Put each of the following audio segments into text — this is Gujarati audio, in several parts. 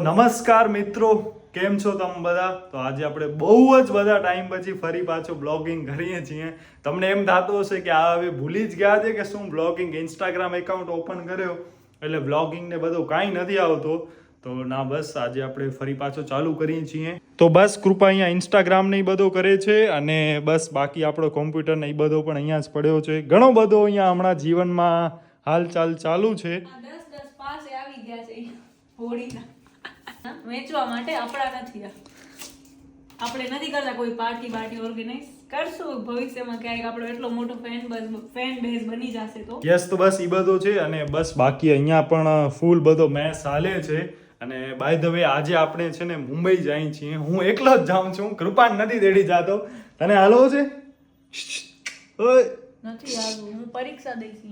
નમસ્કાર મિત્રો, કેમ છો તમે બધા? તો આજે આપણે બહુ જ બધા ટાઈમ પછી ફરી પાછું બ્લોગિંગ કરીએ છીએ. તમને એમ થતું હશે કે આ હવે ભૂલી જ ગયા છે કે શું બ્લોગિંગ ઇન્સ્ટાગ્રામ એકાઉન્ટ ઓપન કર્યો એટલે બ્લોગિંગ ને બધું કાંઈ નથી આવતો. તો ના, બસ આજે આપણે ફરી પાછો ચાલુ કરીએ છીએ. તો બસ કૃપા અહીંયા ઇન્સ્ટાગ્રામ ને એ બધો કરે છે અને બસ બાકી આપણો કોમ્પ્યુટર ને એ બધો પણ અહીંયા જ પડ્યો છે. ઘણો બધો અહીંયા હમણાં જીવનમાં હાલચાલ ચાલુ છે. 10 પાસે આવી ગયા છે હોળીના વેચવા માટે. આપણા નથી, આપણે નથી કરતા કોઈ પાર્ટી ઓર્ગેનાઇઝ. કરશું ભવિષ્યમાં ક્યારેક આપણો એટલો મોટો ફેન બેઝ બની જશે તો. યસ, તો બસ ઈ બધો છે અને બસ બાકી અહીંયા પણ ફૂલ બધો મેચ ચાલે છે. અને બાય ધ વે આજે આપણે છે ને મુંબઈ જઈએ છીએ. હું એકલો જ જાઉં છું, કૃપાન નથી તેડી જાતો. તને હાલો છે? ઓય નથી આવવું, હું પરીક્ષા દઈશ.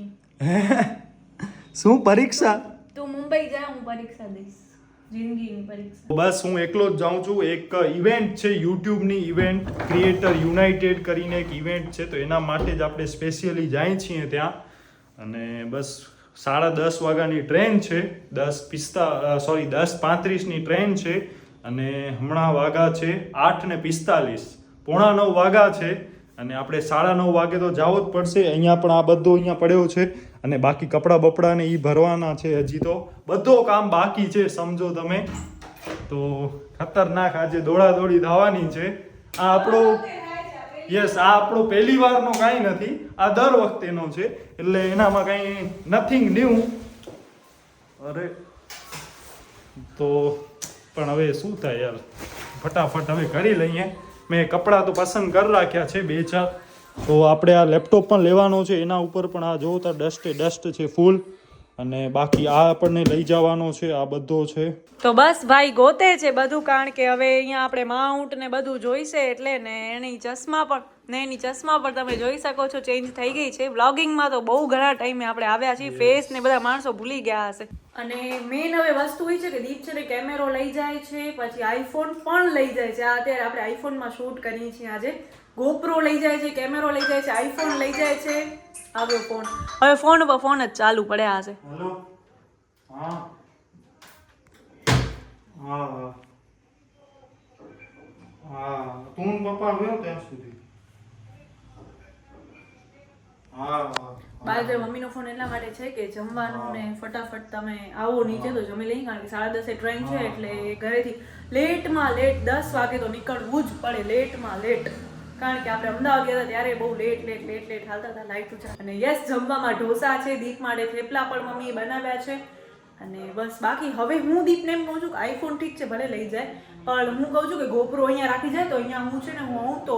શું પરીક્ષા? તું મુંબઈ જા, હું પરીક્ષા દઈશ, જિંદગીની પરીક્ષા. બસ હું એકલો જ જાઉં છું. એક ઇવેન્ટ છે, યુટ્યુબની ઇવેન્ટ, ક્રિએટર યુનાઇટેડ કરીને એક ઇવેન્ટ છે. તો એના માટે જ આપણે સ્પેશિયલી જઈએ છીએ ત્યાં. અને બસ 10:30 વાગ્યાની ટ્રેન છે, 10:35ની ટ્રેન છે. અને હમણાં વાગ્યા છે 8:45, 8:45 વાગ્યા છે. અને આપણે 9:30 વાગે તો જવો જ પડશે. અહીંયા પણ આ બધો અહીંયા પડ્યો છે અને બાકી કપડાં બપડા ને એ ભરવાના છે. હજી તો બધો કામ બાકી છે, સમજો તમે. તો ખતરનાક આજે દોડાદોડી થવાની છે. આ આપણો યસ, આ આપણો પહેલી વારનો કાંઈ નથી, આ દર વખતેનો છે. એટલે એનામાં કાંઈ નથિંગ ન્યૂ. અરે તો પણ હવે શું થાય યાર, ફટાફટ હવે કરી લઈએ. મેં કપડાં તો પસંદ કરી રાખ્યા છે 2-4. તો આપણે આ લેપટોપ પણ લેવાનો છે, એના ઉપર પણ આ જોતા ડસ્ટ છે ફૂલ. અને બાકી આ આપણને લઈ જવાનો છે, આ બધો છે. તો બસ ભાઈ ગોતે છે બધું, કારણ કે હવે અહીંયા આપણે માઉન્ટ ને બધું જોઈશે એટલે ને એની ચશ્મા પણ તમે જોઈ શકો છો ચેન્જ થઈ ગઈ છે. વ્લોગિંગમાં તો બહુ ઘણા ટાઈમે આપણે આવ્યા છીએ, ફેસ ને બધા માણસો ભૂલી ગયા હશે. અને મેઇન હવે વસ્તુ એ છે કે દીપ છે ને કેમેરો લઈ જાય છે, પછી આઈફોન પણ લઈ જાય છે. અત્યારે આપણે આઈફોનમાં શૂટ કરીએ છીએ આજે. ગોપ્રો લઈ જાય છે, કેમેરો લઈ જાય છે, આઈફોન લઈ જાય છે. આવ્યો ફોન, હવે ફોન ઉપર ફોન જ ચાલુ પડ્યા હશે. હેલો, હા હા હા, તું પપ્પા ગયો ત્યાં સુધી. બાય મમ્મીનો ફોન એટલા માટે છે કે જમવાનું ને ફટાફટ તમે આવો નીચે તો જમી લઈ, કારણ કે 10:30 ટ્રેન છે. એટલે ઘરેથી લેટમાં લેટ 10 વાગે તો નીકળવું જ પડે, લેટમાં લેટ. કારણ કે આપણે અમદાવાદ ગયા હતા ત્યારે બહુ લેટ હાલતા હતા લાઈટ. અને યસ, જમવામાં ઢોસા છે, દીપ માટે થેપલા પણ મમ્મીએ બનાવ્યા છે. અને બસ બાકી હવે હું દીપને એમ કહું છું કે આઈફોન ઠીક છે ભલે લઈ જાય, પણ હું કહું છું કે ગોપ્રો અહીંયા રાખી જાય તો અહીંયા હું છે ને હું તો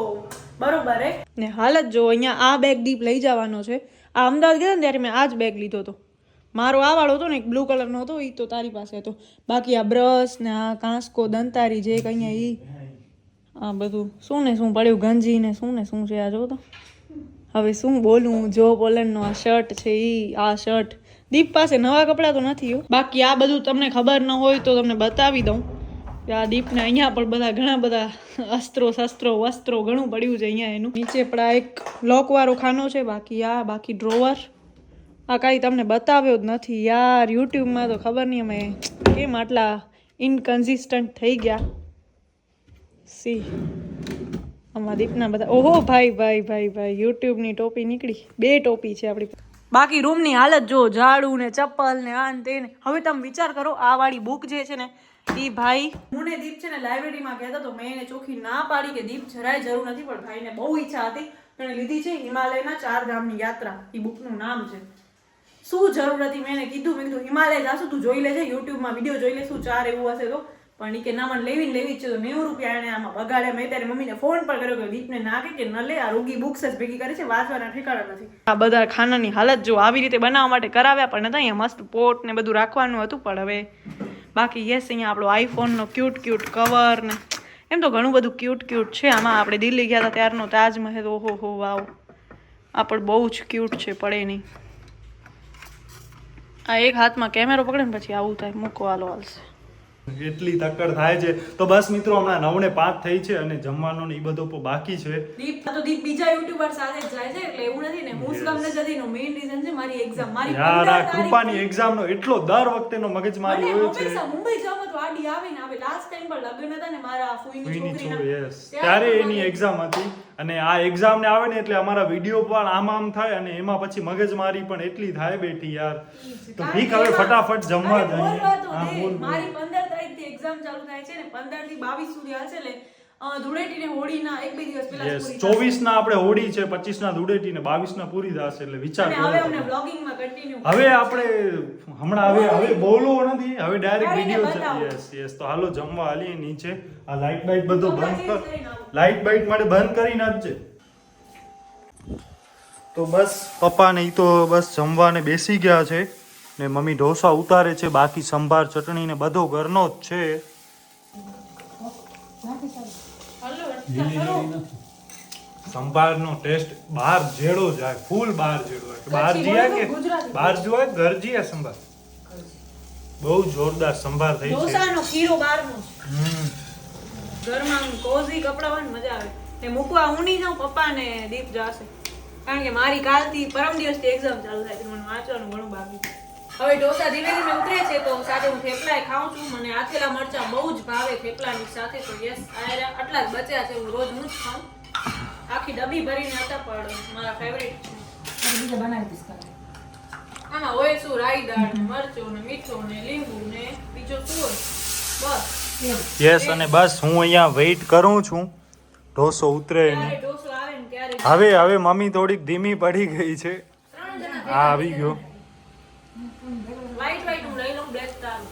બરોબર હે ને. હાલત જો, અહીંયા આ બેગ દીપ લઈ જવાનો છે. આ અમદાવાદ ગયા ને ત્યારે મેં આ જ બેગ લીધો હતો. મારો આ વાળો હતો ને એક બ્લુ કલરનો હતો, એ તો તારી પાસે હતો. બાકી આ બ્રશ ને આ કાંસકો દંતારી જે અહીંયા આ બધું શું ને શું પડ્યું, ગંજી ને શું છે આ જો તો. હવે શું બોલું, જો પોલેન્ડનો આ શર્ટ છે, આ શર્ટ. દીપ પાસે નવા કપડાં તો નથી. બાકી આ બધું તમને ખબર ન હોય તો તમને બતાવી દઉં. આ દીપને અહીંયા પણ બધા ઘણા બધા અસ્ત્રો શસ્ત્રો વસ્ત્રો ઘણું પડ્યું છે અહીંયા એનું. નીચે પણ આ એક લોકવાળો ખાનો છે. બાકી ડ્રોવર આ કાંઈ તમને બતાવ્યો જ નથી યાર. યુટ્યુબમાં તો ખબર નહીં અમે કેમ આટલા ઇનકન્સિસ્ટન્ટ થઈ ગયા. સી આમાં દીપના બધા, ઓહો ભાઈ યુટ્યુબની ટોપી નીકળી. 2 ટોપી છે આપણી. બાકી રૂમની હાલત જો, ઝાડુ ને ચપ્પલ ને આ ને તે ને. હવે તમે વિચાર કરો, આ વાળી બુક જે છે ને ઈ ભાઈ, હું ને દીપ છે ને લાઇબ્રેરીમાં ગયા હતા તો મેં એને ચોખ્ખી ના પાડી કે દીપ જરાય જરૂર નથી, પણ ભાઈને બહુ ઈચ્છા હતી એને લીધી છે. હિમાલયના 4 ધામની યાત્રા, એ બુકનું નામ છે. શું જરૂર હતી, મેં એને કીધું હિમાલય જાશું, તું જોઈ લેજે, યુટ્યુબમાં વિડીયો જોઈ લેશું 4 એવું હશે તો. પણ એ કે ના, મને લેવી જ છે. તો 90 રૂપિયા એને આમાં બગાડ્યા. મેં ત્યારે મમ્મીને ફોન પણ કર્યો કે દીપને ના કે ન લે, આ રૂગી બુક્સ જ ભેગી કરી છે, વાંચવાના ઠેકાણા નથી. આ બધા ખાનાની હાલત જો, આવી રીતે બનાવવા માટે કરાવ્યા પણ નતા. અહીંયા મસ્ત પોટ ને બધું રાખવાનું હતું. પણ હવે બાકી યસ, અહીંયા આપણો આઈફોનનો ક્યુટ કવર ને એમ તો ઘણું બધું ક્યુટ છે આમાં. આપણે દિલ્હી ગયા હતા ત્યારનો તાજમહેલ, ઓહો હો વાવ, આ પણ બહુ જ ક્યુટ છે, પડે નહીં. આ એક હાથમાં કેમેરો પકડે ને પછી આવું થાય, મૂકો હાલશે. એટલી તક્કડ થાય છે. તો બસ મિત્રો, હમણાં 9:05 થઈ છે અને જમવાનો ને એ બધો બાકી છે. દીપ બીજા યુટ્યુબર સાથે જ જાય છે, એટલે એવું નથી ને હું જ ગમને જતી. નો મેઇન રીઝન છે મારી એક્ઝામ. મારી યાર આ કૃપાની એક્ઝામ નો એટલો દર વખતેનો મગજમારી હોય છે. મુંબઈ જવામાં તો આ ગાડી આવે ને હવે લાસ્ટ ટાઈમ પર લગ્ન હતા ને મારા ફૂઈની છોકરીના yes. ત્યારે એની એક્ઝામ હતી અને આ એક્ઝામ ને આવે ને એટલે અમારા વિડીયો પણ આમ થાય અને એમાં પછી મગજમારી પણ એટલી થાય બેઠી યાર તો ઠીક હવે ફટાફટ જમવા અરે બોલ જઈએ તો હા દે. બોલ મારી 15 તારીખથી એક્ઝામ ચાલુ થાય છે ને 15 થી 22 સુધી હાલશે એટલે ધૂળેટી ને હોળીના એક બે દિવસ પહેલા યસ પૂરી 24 ના આપણે હોળી છે 25 ના ધૂળેટી ને 22 ના પૂરી થશે એટલે વિચાર અને કરો હવે અમને તમે. બ્લોગિંગમાં કન્ટિન્યુ હવે આપણે હમણાં હવે બોલવો નથી હવે ડાયરેક્ટ કરીને વિડીયો બતાવો. યસ તો હાલો જમવા હાલીએ નીચે આ લાઈટ બાઈટ બધું કપડાં બંધ change કર કરીને આવો. લાઈટ બાઈટ માટે બંધ કરી નાખજે તો બસ પપ્પા ને ઈ તો બસ જમવાને બેસી ગયા છે ને મમ્મી ઢોસા ઉતારે છે બાકી સંભાર ચટણી ને બધો ઘરનો જ છે હલો રસ્તા કરો. સંભારનો ટેસ્ટ બહાર જેડો જાય ફૂલ બહાર જેડો હોય બહાર પછી જીયા બોલો કે ગુજરાતી. બહાર જોય ઘર જીયા સંભાર બહુ જોરદાર સંભાર થઈ છે ઢોસાનો ખીરો બહારનો છે. હમ. ઘરમાં કોઝી કપડા હોય ને મજા આવે ને મૂકવા હું નહીં જાઉં પપ્પા ને દીપ જાશે કારણ કે મારી કાલથી પરમ દિવસથી એક્ઝામ ચાલુ થાય છે મને વાંચવાનું ઘણું બાકી છે. હવે ઢોસા ધીમે ધીમે ઉતરે છે તો સાથે હું થેપલાય ખાઉં છું મને આથેલા મરચાં બહુ જ ભાવે થેપલાની સાથે તો યસ આટલા જ બચ્યા છે હું રોજ હું જ ખાઉં આખી ડબ્બી ભરીને હતા પણ મારા ફેવરિટ છે આમાં હોય શું રાઈ દાળ ને મરચું ને મીઠું ને લીંબુ ને બીજું શું હોય બસ યસ અને બસ હું અહીંયા વેઇટ કરું છું ઢોસો ઉતરે ત્યારે એની ઢોસો આવે ને ત્યારે હવે મમ્મી થોડીક ધીમી પડી ગઈ છે ત્રણ જણા આ આવી ગયો વ્હાઈટ વ્હાઈટ હું લઈ લઉં બ્લેક તારું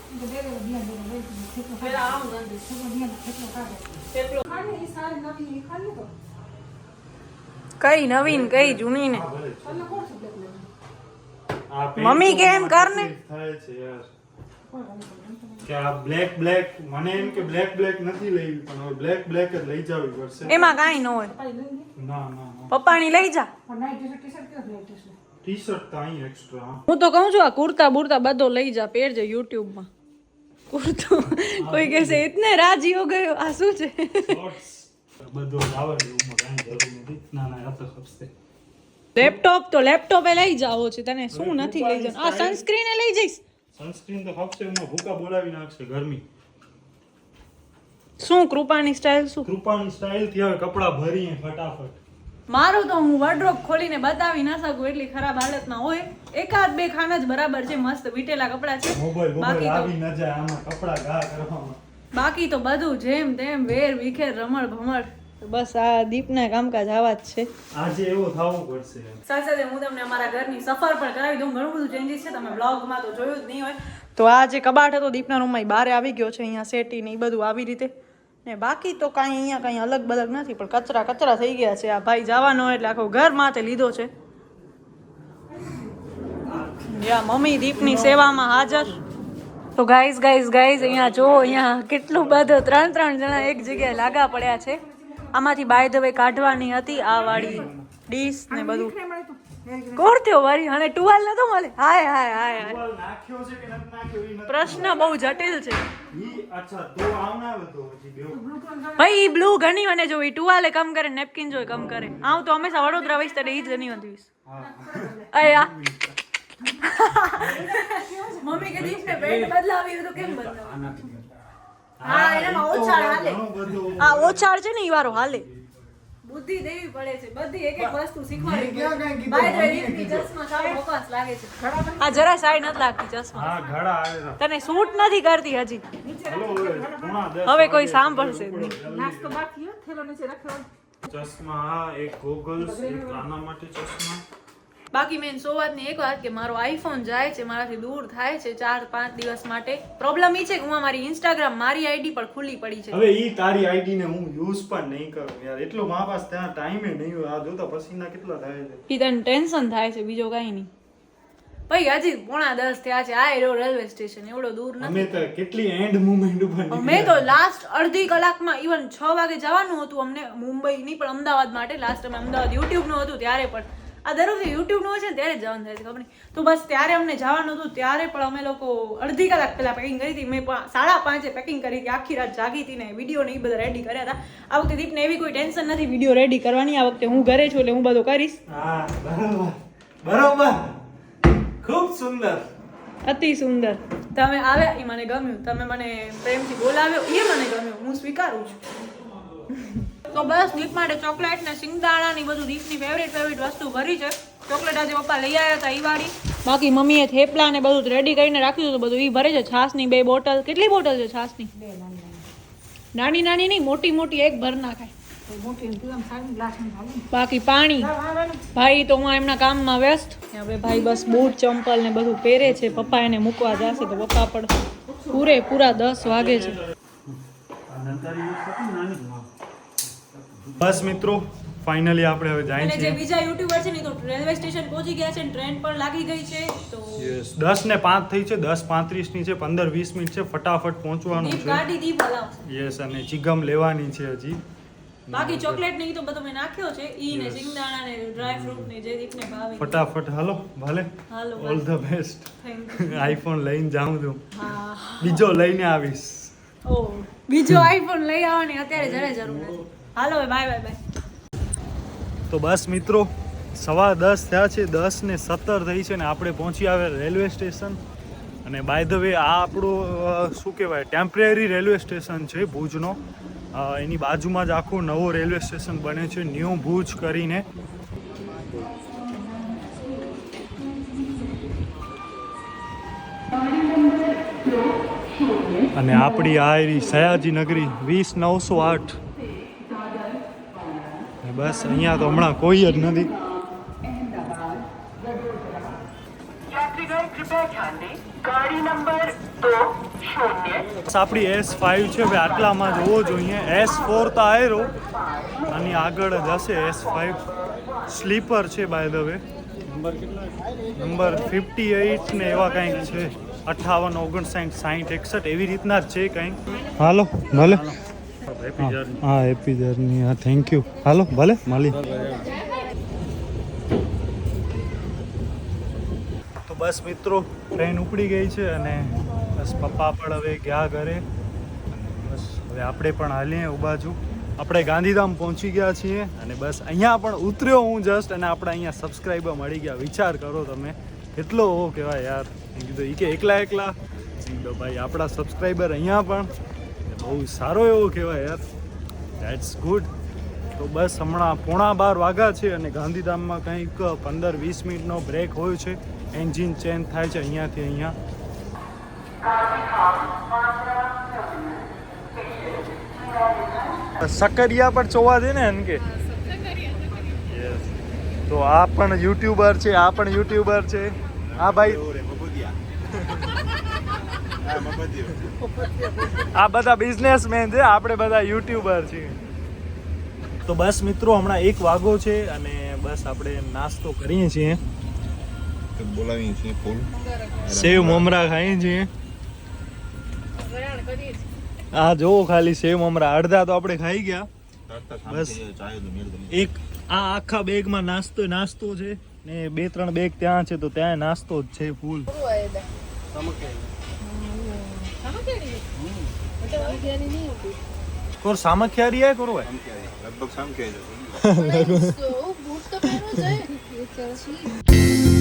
પેલા આમ ગંદી થેપલો કઈ નવીન કઈ જૂની ને મમ્મી કે એમ કર ને. થાય છે યાર કે આ બ્લેક મને એમ કે બ્લેક નથી લેવી પણ હવે બ્લેક જ લઈ જવી પડશે એમાં કાંઈ ન હોય ના પપ્પાની લઈ જા ટી શર્ટ તો અહીં એક્સ્ટ્રા હું તો કહું છું આ કુર્તા બુર્તા બધો લઈ જા પહેરજે YouTube માં કુર્તો કોઈ કહેશે ઇતને રાજી હો ગયો આ શું છે શોર્ટ્સ બધું આવડે એવું કાંઈ જરૂર નથી ના આ તો ખપશે લેપટોપ એ લઈ જાવો છે તને શું નથી લઈ જવાનું આ સનસ્ક્રીન એ લઈ જઈશ સનસ્ક્રીન તો ખપશે એમાં ભૂકા બોલાવી નાખશે ગરમી શું કૃપાની સ્ટાઇલ શું કૃપાની સ્ટાઇલ થી હવે કપડા ભરીએ ફટાફટ મારું તો હું વોર્ડરોબ ખોલીને બતાવી ના શકું એટલી ખરાબ હાલતમાં હોય એકાદ બે ખાના જ બરાબર છે મસ્ત વીટેલા કપડા છે મોબાઈલ બાકી તો આવી ન જાય આમાં કપડા ઘા કરવામાં બાકી તો બધું જેમ તેમ વેર વિખેર રમણ ભમણ બસ આ દીપના કામકાજ આવા જ છે આજે એવો થવું પડશે સાથે સાથે હું તમને અમારા ઘરની સફર પણ કરાવી દઉં ઘણું બધું ચેન્જીસ છે તમે બ્લોગમાં તો જોયું જ નહીં હોય તો આ જે કબાટ હતો દીપના રૂમમાં બહાર આવી ગયો છે અહીંયા સેટી ને એ બધું આવી રીતે ને બાકી તો કાંઈ અહીંયા કાંઈ અલગ બલગ નથી પણ કચરા થઈ ગયા છે આ ભાઈ જવાનો હોય એટલે આખો ઘર માથે લીધો છે યા મમ્મી દીપની સેવામાં હાજર તો ગાઈઝ અહીંયા જો અહીંયા કેટલું બધું ત્રણ જણા એક જગ્યાએ લાગા પડ્યા છે આમાંથી બાય ધ વે કાઢવાની હતી આ વાળી ડીશ ને બધું કોણ થયો વારી અને ટુવાલ નતો મળે હાય નાખ્યો છે કે નથી નાખ્યો ઈ નથી પ્રશ્ન બહુ જટિલ છે ઈ અચ્છા તો આવના હતો હજી બેવ ભાઈ ઈ બ્લુ ઘણી અને જો ઈ ટુવાલે કમ કરે નેપકિન જોઈ કમ કરે આવું તો હંમેશા વડોદરા વઈશ ત્યારે ઈ જ ઘણી વધીશ અયા મમ્મી કે દીપ ને પેન્ટ બદલાવી તો કેમ બદલાવી હા એનામાં ઓછાળ હાલે આ ઓછાળ છે ને ઈ વારો હાલે બુદ્ધિ દેવી પડે છે બધી એક વસ્તુ શીખવાડી બાય ધ રીતની ચશ્મા સાવ બકવાસ લાગે છે આ જરા સાઈ નથી લાગતી ચશ્મા હા ઘડા આવેલા તને સૂટ નથી કરતી હજી ચલો હવે હવે કોઈ સાંભળશે જ નહીં ચશ્મા એક ગોગલ્સ એક આના માટે ચશ્મા બાકી મેન સોવાતની એક વાત કે મારો આઈફોન જાય છે મારાથી દૂર થાય છે 4-5 દિવસ માટે પ્રોબ્લેમ ઈ છે કે હું મારી ઇન્સ્ટાગ્રામ મારી આઈડી પર ખુલ્લી પડી છે હવે ઈ તારી આઈડી ને હું યુઝ પણ નહીં કરું યાર એટલો મારા પાસે ત્યાં ટાઈમે નહીં હોય આ જોતા પસીના કેટલા થાય છે ઈ તને ટેન્શન થાય છે બીજો કાંઈ નહીં ભાઈ હજી 9:45 થયા છે આ એરો રેલવે સ્ટેશન એવડો દૂર અમે નથી તો કેટલી એન્ડ મુમેન્ટ ઉપર મેં તો લાસ્ટ અડધી કલાકમાં ઇવન 6 વાગે જવાનું હતું અમને મુંબઈ નહીં પણ અમદાવાદ માટે લાસ્ટ અમે અમદાવાદ યુટ્યુબ નું હતું ત્યારે પણ આ દર વખતે યુટ્યુબ નું હોય છે ને ત્યારે જ જવાનું થાય છે ખબર નહીં તો બસ ત્યારે અમને જવાનું હતું ત્યારે પણ અમે લોકો અડધી કલાક પહેલા પેકિંગ કરી હતી મેં 5:30 પેકિંગ કરી હતી આખી રાત જાગી હતી ને વિડીયો ને એ બધા રેડી કર્યા હતા આ વખતે દીપને એવી કોઈ ટેન્શન નથી વિડીયો રેડી કરવાની આ વખતે હું ઘરે છું એટલે હું બધું કરીશ હા બરોબર ખૂબ સુંદર અતિ સુંદર. તમે આવ્યા એ મને ગમ્યું, તમે મને પ્રેમથી બોલાવ્યો એ મને ગમ્યું, હું સ્વીકારું છું. તો બસ દીપ માટે ચોકલેટ ને સિંગદાણા ની બધું દીપની ફેવરેટ વસ્તુ ભરી છે. ચોકલેટ આજે પપ્પા લઈ આવ્યા હતા ઈ વાળી. બાકી મમ્મીએ થેપલા ને બધું રેડી કરીને રાખ્યું હતું, બધું ઈ ભરે છે. છાસની 2 બોટલ. કેટલી બોટલ છે છાસની? નાની નાની નહીં, મોટી મોટી એક ભર નાખાય. બાકી પાણી ભાઈ તો હું એમના કામમાં વ્યસ્ત. હવે ભાઈ બસ બૂટ ચંપલ ને બધું પહેરે છે. પપ્પા એને મૂકવા જશે તો પપ્પા પણ પૂરા 10 વાગે છે. બસ મિત્રો ફાઇનલી આપણે હવે જાય અને જે છે. બીજા યુટ્યુબર છે ને તો રેલવે સ્ટેશન પહોંચી ગયા છે, ટ્રેન પણ લાગી ગઈ છે. તો 10:05 થઈ છે, 10:35 ની છે, 15-20 મિનિટ છે, ફટાફટ પહોંચવાનું દીપ છે. ગાડી દીપ હલાવશે. યસ, અને ચીગમ લેવાની છે હજી. બાકી ચોકલેટ ને ઈ તો બધું મેં નાખ્યો છે. ઈ ને સિંગદાણા ને ડ્રાય ફ્રૂટ ને જે દીપને ભાવે. ફટાફટ હાલો ભલે. હાલો all the best. Thank iPhone લઈને જાઉં છું, હા. બીજો લઈને આવીશ. ઓ બીજો આઈફોન લઈ આવવાની અત્યારે જરાય જરૂર નથી. હાલો બાય. તો બસ મિત્રો 10:15 થયા છે, 10:17 થઈ છે ને આપણે પહોંચી આવ્યા રેલવે સ્ટેશન. અને બાય ધ વે આ આપણું શું કહેવાય ટેમ્પરરી રેલવે સ્ટેશન છે ભુજનો. એની બાજુમાં જ આખું નવો રેલવે સ્ટેશન બને છે, ન્યૂ ભુજ કરીને. અને આપણી આ એરી સયાજી નગરી 20908. બસ અહીંયા તો હમણાં કોઈ જ નથી. બસ આપણી S5 છે ભાઈ, આટલામાં જોવો જોઈએ. S4 તો આયરો, આની આગળ જ હશે S5. સ્લીપર છે બાય ધ વે. નંબર 58 ને એવા કંઈક છે, 58, 59, 60, 61 એવી રીતના જ છે કંઈક. હાલો ભલે. હા હેપી જર્ની. હા થેન્ક યુ. હાલો ભલે મળી. તો બસ મિત્રો ટ્રેન ઉપડી ગઈ છે અને બસ પપ્પા પણ હવે ગયા ઘરે. બસ હવે આપણે પણ હાલીએ એ બાજુ. આપણે ગાંધીધામ પહોંચી ગયા છીએ અને બસ અહીંયા પણ ઉતર્યો હું જસ્ટ, અને આપણે અહીંયા સબસ્ક્રાઈબર મળી ગયા. વિચાર કરો તમે કેટલો કહેવાય યાર. મેં કીધું એ કે એકલા ભાઈ આપણા સબસ્ક્રાઈબર અહીંયા પણ, બહુ સારો એવો કહેવાય યાર. That's good. તો બસ હમણાં 11:15 વાગ્યા છે અને ગાંધીધામમાં કંઈક 15-20 મિનિટનો બ્રેક હોય છે. એન્જિન ચેન્જ થાય છે અહીંયાથી અહીંયા. સકરિયા પર જોવા દે ને કે. તો આ પણ યુટ્યુબર છે, આ પણ યુટ્યુબર છે. હા ભાઈ, આ બધા બિઝનેસમેન છે, આપણે બધા યુટ્યુબર છીએ. તો બસ મિત્રો હમણાં 1 વાગો છે અને બસ આપણે નાસ્તો કરીએ છીએ. બોલાવીએ છીએ ફૂલ સેવ મમરા ખાઈએ છીએ. આ જોવો ખાલી સેવ મમરા, અડધા તો આપણે ખાઈ ગયા. બસ એક આ આખા બેગમાં નાસ્તો છે ને 2-3 બેગ ત્યાં છે, તો ત્યાં નાસ્તો જ છે ફૂલ. કોર સામખિયારી હે કોર લગભગ સામ કે બૂટ તો પહેરો છે